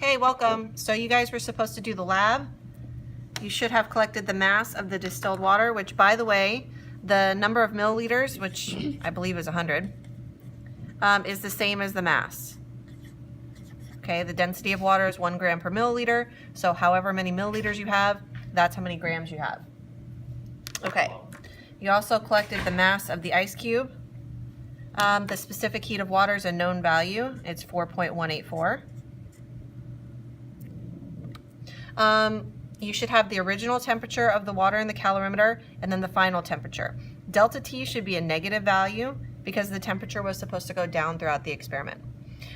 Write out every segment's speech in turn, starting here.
Okay, welcome. So you guys were supposed to do the lab. You should have collected the mass of the distilled water, which, by the way, the number of milliliters, which I believe is 100, is the same as the mass. Okay, the density of water is 1 gram per milliliter, so however many milliliters you have, that's how many grams you have. Okay, you also collected the mass of the ice cube. The specific heat of water is a known value. It's 4.184. You should have the original temperature of the water in the calorimeter and then the final temperature. Delta T should be a negative value because the temperature was supposed to go down throughout the experiment.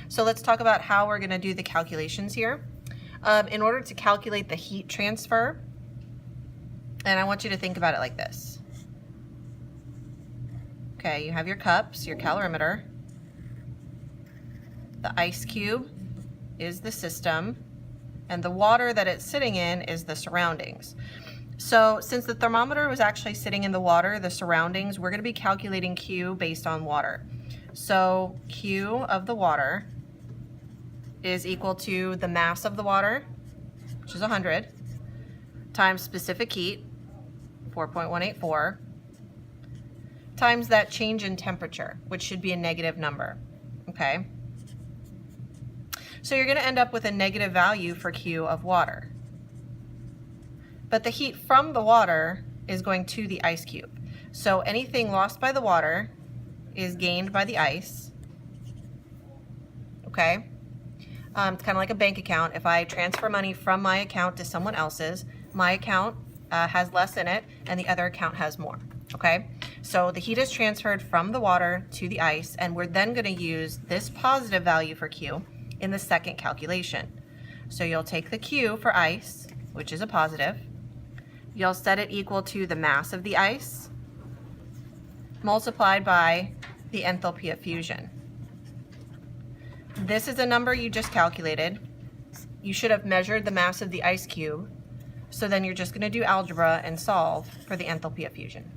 So let's talk about how we're going to do the calculations here. In order to calculate the heat transfer, and I want you to think about it like this. Okay, you have your cups, your calorimeter. The ice cube is the system, and the water that it's sitting in is the surroundings. So since the thermometer was actually sitting in the water, the surroundings, we're going to be calculating Q based on water. So Q of the water is equal to the mass of the water, which is 100, times specific heat, 4.184, times that change in temperature, which should be a negative number, okay? So you're going to end up with a negative value for Q of water. But the heat from the water is going to the ice cube. So anything lost by the water is gained by the ice, okay? It's kind of like a bank account. If I transfer money from my account to someone else's, my account has less in it and the other account has more, okay? So the heat is transferred from the water to the ice, and we're then going to use this positive value for Q in the second calculation. So you'll take the Q for ice, which is a positive. You'll set it equal to the mass of the ice multiplied by the enthalpy of fusion. This is a number you just calculated. You should have measured the mass of the ice cube. So then you're just going to do algebra and solve for the enthalpy of fusion.